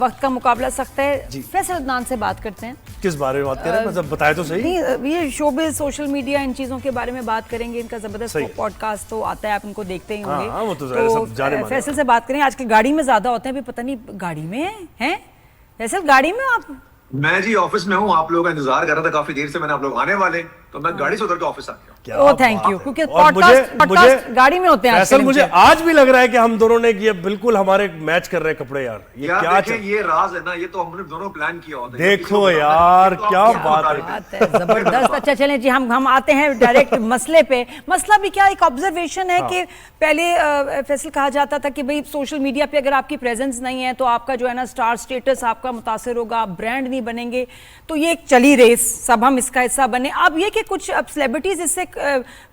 वक्त का मुकाबला सख्त है। फैसल अदनान से बात करते हैं। किस बारे में बात कर रहे हैं, मतलब बताए तो सही। नहीं, ये शोबिज़, सोशल मीडिया, इन चीज़ों के बारे में बात करेंगे। इनका ज़बरदस्त पॉडकास्ट तो आता है, आप इनको देखते ही होंगे। वो तो सब जाने माने। फैसल से बात करें। आजकल गाड़ी में ज़्यादा होते हैं, अभी पता नहीं गाड़ी में हैं फैसल, गाड़ी में आप? मैं जी ऑफिस में हूँ, आप लोगों का इंतजार कर रहा था काफी देर से, मैंने आप लोग आने वाले तो मैं गाड़ी से उतर के ऑफिस आ गया। ओह थैंक यू, क्योंकि पॉडकास्ट गाड़ी में होते हैं फैसल। मुझे आज भी लग रहा है कि हम दोनों ने ये बिल्कुल हमारे मैच कर रहे हैं कपड़े यार। ये क्या ये राज है ना, ये तो हमने दोनों प्लान किया होता है। देखो यार क्या बात है, जबरदस्त। अच्छा चलें जी, हम आते हैं डायरेक्ट मसले पे। मसला भी क्या, एक ऑब्जर्वेशन है कि पहले फैसल कहा जाता था कि भाई सोशल मीडिया पे अगर आपकी प्रेजेंस नहीं है तो आपका जो है ना स्टार स्टेटस आपका मुतासर होगा, आप ब्रांड नहीं बनेंगे। तो ये एक चली रेस, सब हम इसका हिस्सा बने। अब ये कि कुछ अब सेलिब्रिटीज इससे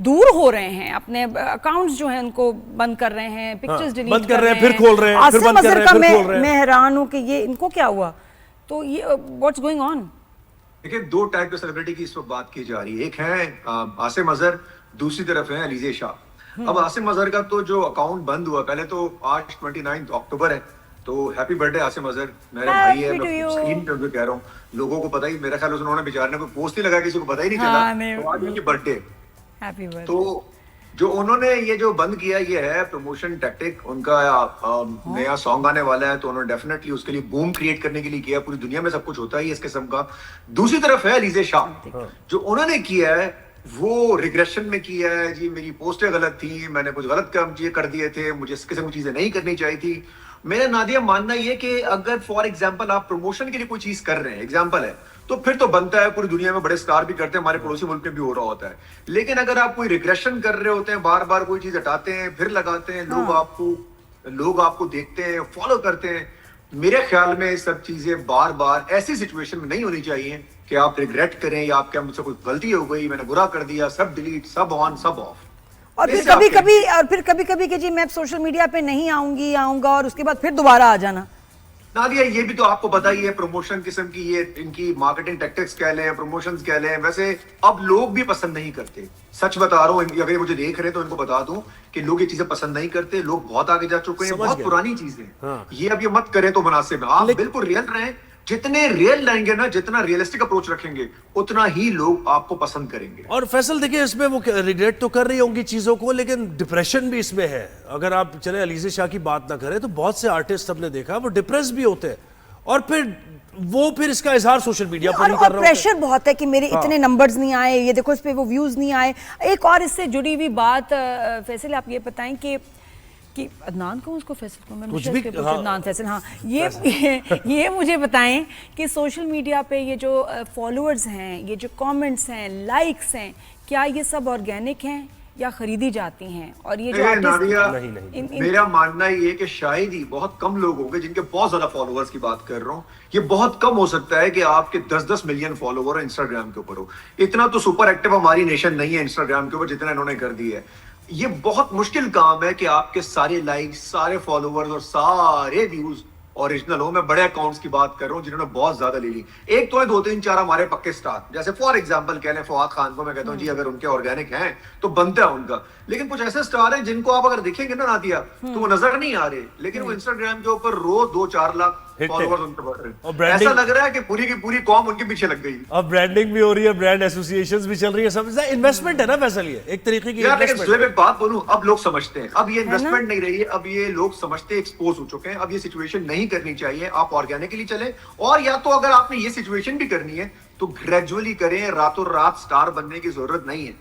दूर हो रहे हैं, अपने अकाउंट्स जो हैं उनको बंद कर रहे हैं, पिक्चर्स डिलीट बंद कर रहे हैं, फिर खोल रहे हैं, फिर बंद कर रहे हैं, फिर खोल रहे हैं। मैं हैरान हूं कि ये इनको क्या हुआ। तो ये व्हाट्स गोइंग ऑन? देखिए, दो टाइप के सेलिब्रिटी की इस वक्त बात की जा रही है। एक है आसिम अजहर, दूसरी तरफ है अलीजे शाह। अब आसिम अजहर का तो जो अकाउंट बंद हुआ, पहले तो आज 29 अक्टूबर है, तो हैप्पी बर्थडे आसिम अजहर, मेरे भाई है। मैं स्क्रीन पे कह रहा हूँ, लोगों को पता ही, मेरा ख्याल उन्होंने बेचारे ने कोई पोस्ट नहीं लगा, किसी को पता ही नहीं चला। तो आज उनकी बर्थडे, तो जो उन्होंने ये जो बंद किया ये है प्रमोशन टैक्टिक। उनका नया सॉन्ग आने वाला है, तो उन्होंने डेफिनेटली उसके लिए बूम क्रिएट करने के लिए किया। पूरी दुनिया में सब कुछ होता है इस किस्म का। दूसरी तरफ है अलीजे शाह, जो उन्होंने किया है वो रिग्रेशन में किया है। जी मेरी पोस्टें गलत थी, मैंने कुछ गलत काम कर दिए थे, मुझे इस किस्म की चीजें नहीं करनी चाहिए थी। मेरा नादिया मानना ये कि अगर फॉर एग्जांपल आप प्रमोशन के लिए कोई चीज कर रहे हैं, एग्जांपल है, तो फिर तो बनता है, पूरी दुनिया में बड़े स्टार भी करते हैं, हमारे पड़ोसी मुल्क में भी हो रहा होता है। लेकिन अगर आप कोई रिग्रेशन कर रहे होते हैं, बार बार कोई चीज हटाते हैं फिर लगाते हैं, लोग आपको देखते हैं, फॉलो करते हैं, मेरे ख्याल में सब चीजें बार बार ऐसी सिचुएशन में नहीं होनी चाहिए कि आप रिग्रेट करें या आपके मुझसे कोई गलती हो गई, मैंने बुरा कर दिया, सब डिलीट, सब ऑन, सब ऑफ। और फिर कभी कभी कि जी मैं सोशल मीडिया पे नहीं आऊंगा और उसके बाद फिर दोबारा आ जाना। नादिया, ये भी तो आपको पता ही है, प्रमोशन किस्म की ये इनकी मार्केटिंग टैक्टिक्स कह लें, प्रमोशंस कह लें, वैसे अब लोग भी पसंद नहीं करते। सच बता रहा हूँ, अगर ये मुझे देख रहे हैं तो इनको बता दूं कि लोग ये चीजें पसंद नहीं करते। लोग बहुत आगे जा चुके हैं, बहुत पुरानी चीजें। ये अब ये मत करें तो मुनासिब है। आप बिल्कुल रियल रहें, जितने रियल लाएंगे ना, जितना रियलिस्टिक अप्रोच रखेंगे, उतना ही लोग आपको पसंद करेंगे। और फैसल देखिए, इसमें वो रिग्रेट तो कर रही होंगी चीजों को, लेकिन डिप्रेशन भी इसमें है। अगर आप चले अलीजे शाह की बात ना करें तो बहुत से आर्टिस्ट हमने देखा वो डिप्रेस भी होते हैं, और फिर इसका इजहार सोशल मीडिया पर नहीं कर रहे। प्रेशर बहुत है कि मेरे इतने नंबर्स नहीं आए, ये देखो इस पे वो व्यूज नहीं आए। एक और इससे जुड़ी हुई बात फैसल, आप ये बताएं कि अदनान को, उसको फैसल को, मैं कुछ भी अदनान फैसल, हाँ ये मुझे बताएं कि सोशल मीडिया पे ये जो फॉलोअर्स हैं, ये जो कमेंट्स हैं, लाइक्स हैं, क्या ये सब ऑर्गेनिक हैं या खरीदी जाती हैं? और ये जो नहीं, मेरा मानना ये है कि शायद ही बहुत कम लोग होंगे जिनके बहुत ज्यादा फॉलोअर्स की बात कर रहा हूँ। ये बहुत कम हो सकता है कि आपके 10-10 मिलियन फॉलोवर इंस्टाग्राम के ऊपर हो। इतना तो सुपर एक्टिव हमारी नेशन नहीं है इंस्टाग्राम के ऊपर जितना इन्होंने कर दिया है। ये बहुत मुश्किल काम है कि आपके सारे लाइक्स, सारे फॉलोवर्स और सारे व्यूज ओरिजिनल हो। मैं बड़े अकाउंट्स की बात कर रहा हूँ जिन्होंने बहुत ज्यादा ले ली। एक तो है 2-3-4 हमारे पक्के स्टार, जैसे फॉर एग्जांपल कह लें फवाद खान को, मैं कहता हूँ जी अगर उनके ऑर्गेनिक हैं तो बनता है उनका। लेकिन कुछ ऐसे स्टार हैं जिनको आप अगर देखेंगे ना नादिया, तो वो नजर नहीं आ रहे, लेकिन वो इंस्टाग्राम के ऊपर रोज 2-4 लाख फॉलोवर्स उनके बढ़ रहे हैं। ऐसा लग रहा है कि पूरी की पूरी कौम उनके पीछे लग गई। अब ब्रांडिंग भी हो रही है, ब्रांड एसोसिएशंस भी चल रही है, सब इन्वेस्टमेंट है ना फैसल, ये एक तरीके की इन्वेस्टमेंट। एक बात बोलूं, अब लोग समझते हैं, अब ये इन्वेस्टमेंट नहीं रही है, अब ये लोग समझते, एक्सपोज हो चुके हैं। अब ये सिचुएशन नहीं करनी चाहिए, आप ऑर्गेनिकली चले, और या तो अगर आपने ये सिचुएशन भी करनी है तो ग्रेजुअली करें, रातों रात स्टार बनने की जरूरत नहीं है।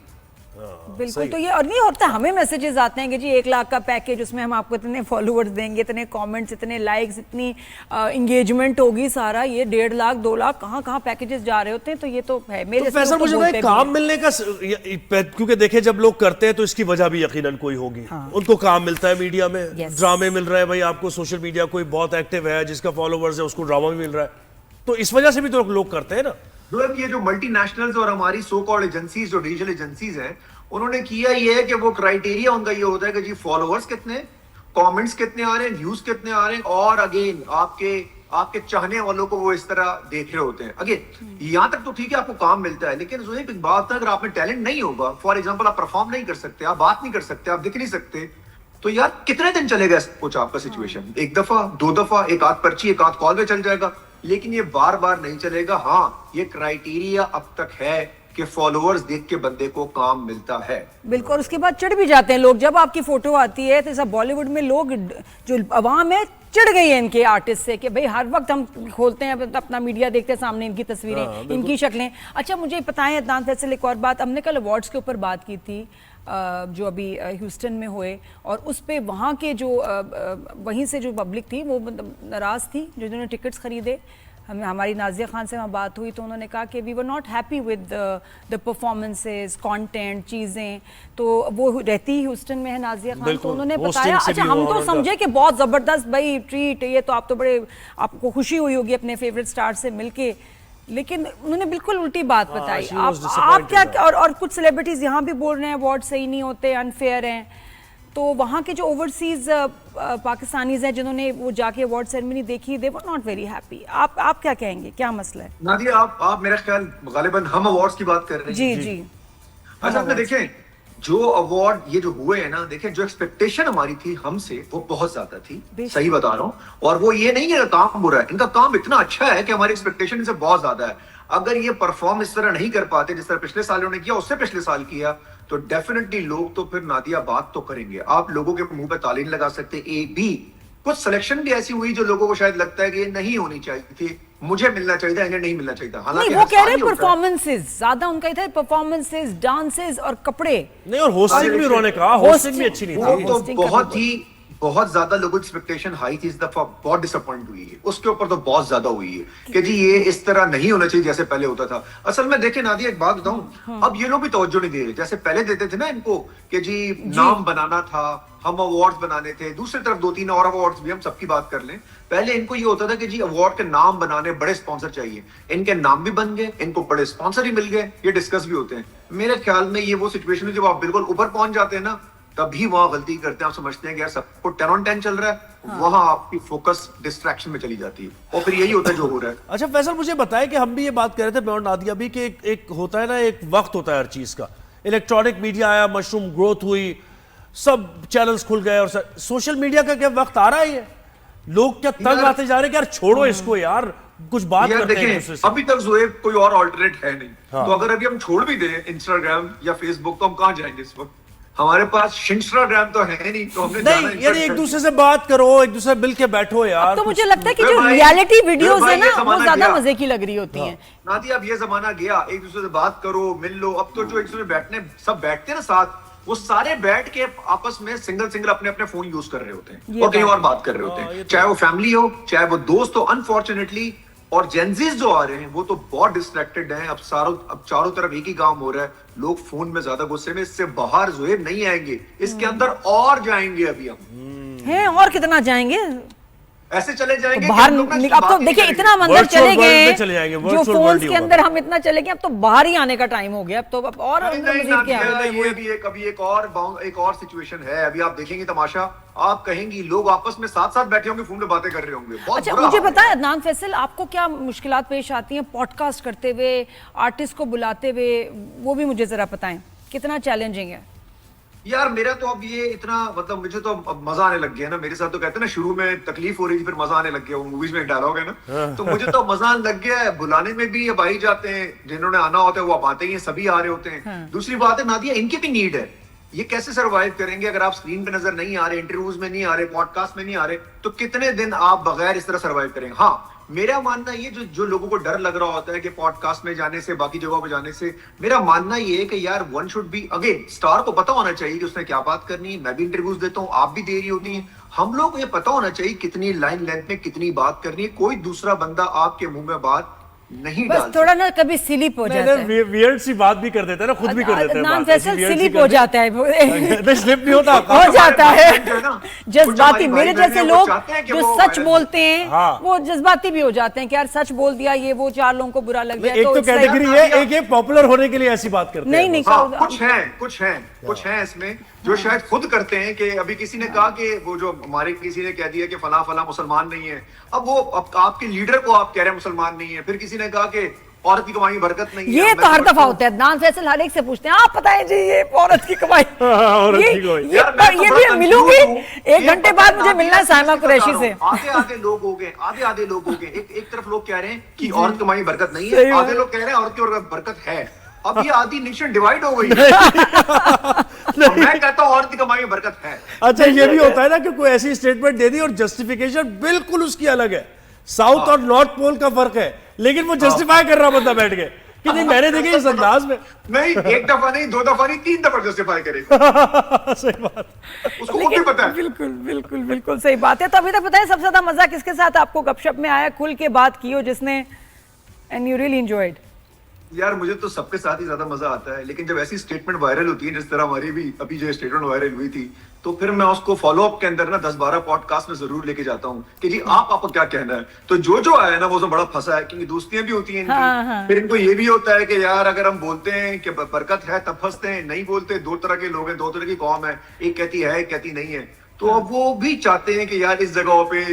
बिल्कुल। तो ये और नहीं होता, हमें मैसेजेस आते हैं कि जी 1 लाख का पैकेज, उसमें हम आपको इतने फॉलोअर्स देंगे, इतने कमेंट्स, इतने लाइक्स, इतनी एंगेजमेंट होगी, सारा ये 1.5 लाख 2 लाख कहाँ पैकेजेस जा रहे होते हैं। तो ये तो है मेरे तो फैसल, मुझे तो काम मिलने का, क्योंकि देखिए जब लोग करते हैं तो इसकी वजह भी यकीनन कोई होगी। उनको काम मिलता है मीडिया में, ड्रामे मिल रहा है भाई आपको, सोशल मीडिया कोई बहुत एक्टिव है जिसका फॉलोवर्स है उसको ड्रामा भी मिल रहा है, तो इस वजह से भी तो लोग करते हैं ना। ये जो मल्टीनेशनल्स और हमारी सो कॉल्ड एजेंसीज, जो डिजिटल एजेंसीज हैं, उन्होंने किया ये है कि वो क्राइटेरिया उनका ये होता है कि जी फॉलोअर्स कितने, कमेंट्स कितने आ रहे हैं, व्यूज कितने आ रहे हैं, और अगेन आपके चाहने वालों को वो इस तरह देख रहे होते हैं। अगेन यहां तक तो ठीक है, आपको काम मिलता है, लेकिन जो एक बात है, अगर आप में टैलेंट नहीं होगा, फॉर एग्जांपल आप परफॉर्म नहीं कर सकते, आप बात नहीं कर सकते, आप दिख नहीं सकते, तो यार कितने दिन चलेगा कुछ आपका सिचुएशन? एक दफा, दो दफा, एक आध पर्ची, एक आध कॉल में चल जाएगा, लेकिन ये बार बार नहीं चलेगा। हाँ, ये क्राइटेरिया अब तक है कि फॉलोअर्स देख के बंदे को काम मिलता है। बिल्कुल, और उसके बाद चिढ़ भी जाते हैं लोग जब आपकी फोटो आती है। तो ऐसा बॉलीवुड में लोग, जो अवाम है, चिढ़ गई है इनके आर्टिस्ट से कि भाई हर वक्त हम खोलते हैं अपना मीडिया, देखते हैं सामने इनकी तस्वीरें, इनकी शक्लें। अच्छा, मुझे बताएं अदनान फैसल, एक और बात, हमने कल अवार्ड्स के ऊपर बात की थी जो अभी ह्यूस्टन में हुए, और उस पे वहाँ के जो वहीं से जो पब्लिक थी वो नाराज़ थी जिन्होंने टिकट्स खरीदे। हमारी नाजिया खान से वहाँ बात हुई तो उन्होंने कहा कि we were not happy with the performances, content, चीज़ें। तो वो रहती ही ह्यूस्टन में है नाजिया खान, तो उन्होंने बताया, अच्छा हम तो समझे कि बहुत ज़बरदस्त भाई ट्रीट, ये तो आप तो बड़े, आपको खुशी हुई होगी अपने फेवरेट स्टार से मिलके, लेकिन उन्होंने बिल्कुल उल्टी बात बताई। आप क्या, और कुछ सेलिब्रिटीज़ यहाँ भी बोल रहे हैं अवार्ड सही नहीं होते, अनफेयर हैं। तो वहाँ के जो ओवरसीज पाकिस्तानीज हैं जिन्होंने वो जाके अवार्ड सेरेमनी देखी, दे वर नॉट वेरी हैप्पी। आप क्या कहेंगे, क्या मसला है? नादिया, आप मेरा ख्याल गालिबन हम अवार्ड्स की बात कर रहे हैं। जी जी। अच्छा, आपने देखें जो अवार्ड ये जो हुए हैं ना, देखें जो एक्सपेक्टेशन हमारी थी हमसे वो बहुत ज्यादा थी, सही बता रहा हूँ। और वो ये नहीं है काम बुरा है, इनका काम इतना अच्छा है कि हमारी एक्सपेक्टेशन इनसे बहुत ज्यादा है। अगर ये परफॉर्म इस तरह नहीं कर पाते जिस तरह पिछले साल उन्होंने किया, उससे पिछले साल किया, तो डेफिनेटली लोग तो फिर नादिया बात तो करेंगे। आप लोगों के मुंह पे ताली नहीं लगा सकते। ए बी कुछ सिलेक्शन भी ऐसी हुई जो लोगों को शायद लगता है कि ये नहीं होनी चाहिए थी, मुझे मिलना चाहिए था, इन्हें नहीं मिलना चाहिए था। हालांकि वो कह रहे हैं परफॉर्मेंसेस ज्यादा, उनका था परफॉर्मेंसेस, डांसेस और कपड़े नहीं, और होस्टिंग भी उन्होंने कहा होस्टिंग भी अच्छी नहीं थी। वो तो बहुत ज्यादा लोगों की एक्सपेक्टेशन हाई थी, इस दफा बहुत डिसअपॉइंट हुई है, उसके ऊपर तो बहुत ज्यादा हुई है कि जी ये इस तरह नहीं होना चाहिए जैसे पहले होता था। असल में देखे नादिया, एक बात बताऊं, अब ये लोग भी तवज्जो नहीं दे रहे जैसे पहले देते थे ना इनको, कि जी नाम बनाना था, हम अवार्ड्स बनाने थे। दूसरी तरफ 2-3 और अवार्ड्स भी हम सबकी बात कर लें, पहले इनको ये होता था कि जी अवार्ड के नाम बनाने, बड़े स्पॉन्सर चाहिए, इनके नाम भी बन गए, इनको बड़े स्पॉन्सर ही मिल गए, ये डिस्कस भी होते हैं। मेरे ख्याल में ये वो सिचुएशन है जब आप बिल्कुल ऊपर पहुंच जाते हैं ना, तभी वहां गलती करते हैं। आप समझते हैं कि यार सबको 10 on 10 चल रहा है, वहां आपकी फोकस डिस्ट्रैक्शन में चली जाती है, और फिर यही होता है जो हो रहा है। अच्छा फैसल, मुझे बताएं कि हम भी ये बात कर रहे थे, मैं और नादिया भी, कि एक होता है ना, एक वक्त होता है हर चीज का। इलेक्ट्रॉनिक मीडिया आया, मशरूम ग्रोथ हुई, सब चैनल्स खुल गए, और सोशल मीडिया का क्या वक्त आ रहा है? ये लोग क्या तंग आते जा रहे हैं कि यार छोड़ो इसको यार, कुछ बात करते हैं। अभी तक ज़ोएब कोई और ऑल्टरनेट है नहीं। तो अगर अभी हम छोड़ भी दें इंस्टाग्राम या फेसबुक, तो हम कहां जाएंगे इस वक्त? हमारे पास इंस्टाग्राम तो है नहीं, तो हमने नहीं यार, एक दूसरे से बात करो, एक दूसरे से मिल के बैठो यार। तो मुझे लगता है कि जो रियलिटी वीडियोस है ना, वो ज्यादा मजे की लग रही होती हैं। नादिया, अब ये जमाना गया, एक दूसरे से बात करो, मिल लो। अब तो जो एक दूसरे बैठने सब बैठते हैं ना साथ, वो सारे बैठ के आपस में सिंगल सिंगल अपने अपने फोन यूज कर रहे होते हैं और कहीं और बात कर रहे होते हैं, चाहे वो फैमिली हो चाहे वो दोस्त हो। अनफॉर्चुनेटली और जेनजीज जो आ रहे हैं वो तो बहुत डिस्ट्रैक्टेड हैं। अब चारों तरफ एक ही काम हो रहा है, लोग फोन में ज्यादा गुस्से में, इससे बाहर ज़ोएब नहीं आएंगे, इसके अंदर और जाएंगे। अभी हम हैं और कितना जाएंगे, ऐसे चले जाएंगे बाहर। अब तो देखिए इतना हम अंदर चले गए, जो फोन्स के अंदर हम इतना चले गए, अब तो बाहर ही आने का टाइम हो गया। अब तो और ये एक और सिचुएशन है। अभी आप देखेंगे तमाशा, आप कहेंगी लोग आपस में साथ साथ बैठे होंगे, फोन पे बातें कर रहे होंगे। अच्छा, मुझे बताएं अदनान फैसल, आपको क्या मुश्किलात पेश आती हैं पॉडकास्ट करते हुए, आर्टिस्ट को बुलाते हुए? वो भी मुझे जरा बताएं, कितना चैलेंजिंग है? यार मेरा तो अब ये इतना, मतलब मुझे तो अब मजा आने लग गया ना। मेरे साथ तो कहते हैं ना, शुरू में तकलीफ हो रही थी, फिर मजा आने लग गया। वो मूवीज में एक डायलॉग है ना, तो मुझे तो मजा आने लग गया है। बुलाने में भी अब आई जाते हैं, जिन्होंने आना होता है वो अब आते ही हैं, सभी आ रहे होते हैं। दूसरी बात है नादिया, इनकी भी नीड है। ये कैसे सरवाइव करेंगे अगर आप स्क्रीन पे नजर नहीं आ रहे, इंटरव्यूज में नहीं आ रहे, पॉडकास्ट में नहीं आ रहे, तो कितने दिन आप बगैर इस तरह सरवाइव करेंगे? हाँ, मेरा मानना ये, जो लोगों को डर लग रहा होता है कि पॉडकास्ट में जाने से, बाकी जगहों पे जाने से, मेरा मानना ये है कि यार one should be, again star को पता होना चाहिए कि उसने क्या बात करनी है। मैं भी इंटरव्यूज देता हूँ, आप भी दे रही होती हैं, हम लोग को ये पता होना चाहिए कितनी लाइन लेंथ में कितनी बात करनी है। कोई दूसरा बंदा आपके मुंह में बात नहीं बस थोड़ा ना कभी स्लिप हो जाता है, वियर्ड सी बात भी कर देता है ना, खुद भी कर देते हैं, नाम फैसल स्लिप हो जाता है, स्लिप नहीं होता, हो जाता है जज्बाती। मेरे जैसे लोग जो सच बोलते हैं वो जज्बाती भी हो जाते हैं कि यार सच बोल दिया, ये वो 4 लोगों को बुरा लग गया। एक तो कैटेगरी है, एक पॉपुलर होने के लिए ऐसी बात करते हैं। नहीं, कुछ है इसमें जो शायद खुद करते हैं। कि अभी किसी ने कहा कि वो जो हमारे किसी ने कह दिया कि फला मुसलमान नहीं है, अब वो आपके लीडर को आप कह रहे हैं मुसलमान नहीं है। फिर किसी ने कहा कि औरत की कमाई में बरकत नहीं है। ये मैं तो हर समझता दफा हूं- होता है, अदनान फैसल हर एक से पूछते हैं, आप बताएं जी ये औरत की कमाई। औरत ये की कमाई। ये यार, मैं तो ये बड़ा भी confused मिलूंगी हूं। 1 ये घंटे पता बाद मुझे नहीं मिलना है किससे साइमा बता कुरैशी रहा से। हूं। आधे लोग हो गए, आधे लोग हो गए। एक तरफ लोग कह रहे हैं कि औरत कमाई में बरकत नहीं सही है, बात। आधे लोग कह रहे हैं औरत की बरकत है। अब ये आधी नेशन डिवाइड हो गई है। और मैं कहता हूं औरत की कमाई में बरकत है। अच्छा, ये भी होता है ना कि कोई ऐसी स्टेटमेंट दे दी और जस्टिफिकेशन बिल्कुल उसकी अलग है। साउथ और नॉर्थ पोल का फर्क है, लेकिन वो जस्टिफाई कर रहा बंदा बैठ के कि नहीं मैंने देखी इस अंदाज में। नहीं, 1 दफा नहीं, 2 दफा नहीं, 3 दफा जस्टिफाई करेगा। सही बात। उसको खुद भी लेकिन पता है। बिल्कुल बिल्कुल बिल्कुल सही बात है। तो अभी तक बताएं सबसे ज्यादा मजा किसके साथ आपको गपशप में आया, खुल के बात की हो जिसने, एंड यू रियली एंजॉयड? यार मुझे तो सबके साथ ही ज्यादा मजा आता है, लेकिन जब ऐसी स्टेटमेंट वायरल होती है जिस तरह हमारी भी अभी जो स्टेटमेंट वायरल हुई थी, तो फिर मैं उसको फॉलो अप के अंदर ना 10-12 पॉडकास्ट में जरूर लेके जाता हूँ कि जी आपको क्या कहना है। तो जो आया ना वो उसमें बड़ा फंसा है, क्योंकि दोस्तियां भी होती हैं इनकी। हाँ। फिर इनको ये भी होता है कि यार अगर हम बोलते हैं कि बरकत है तब फंसते हैं, नहीं बोलते। 2 तरह के लोग हैं, 2 तरह की कौम है, एक कहती है एक कहती नहीं है। तो अब वो भी चाहते हैं कि यार इस जगह पे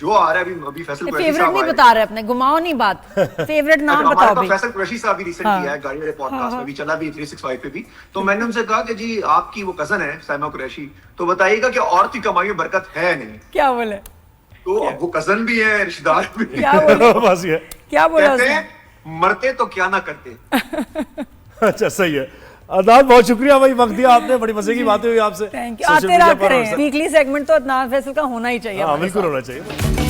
जो आ रहा है अभी फैसल कुरैशी फेवरेट साहब नहीं आए। बता रहे अपने, घुमाओ नहीं बात, फेवरेट नाम हमारे बताओ पास भाई। फैसल कुरैशी साहब भी रिसेंट हाँ। किया है गाड़ी वाले पॉडकास्ट में भी, चला भी 365 पे भी। तो मैंने उनसे कहा कि जी आपकी वो कजन है साइमा कुरैशी, तो बताइएगा कि औरत की कमाई में बरकत है नहीं। क्या बोले? तो अब वो कजन भी है, रिश्तेदार भी है। क्या बोले? बस ये। क्या बोला कहते उसने? हैं मरते तो क्या ना करते। अच्छा, सही है। अदनान, बहुत शुक्रिया भाई, वक्त दिया आपने, बड़ी मजे की बातें हुई आपसे। Thank you. सोशल आते मीडिया रहा पर करें, और सब। वीकली सेगमेंट तो अदनान फैसल का होना ही चाहिए हाँ, हमारे बिल्कुल साथ। होना चाहिए।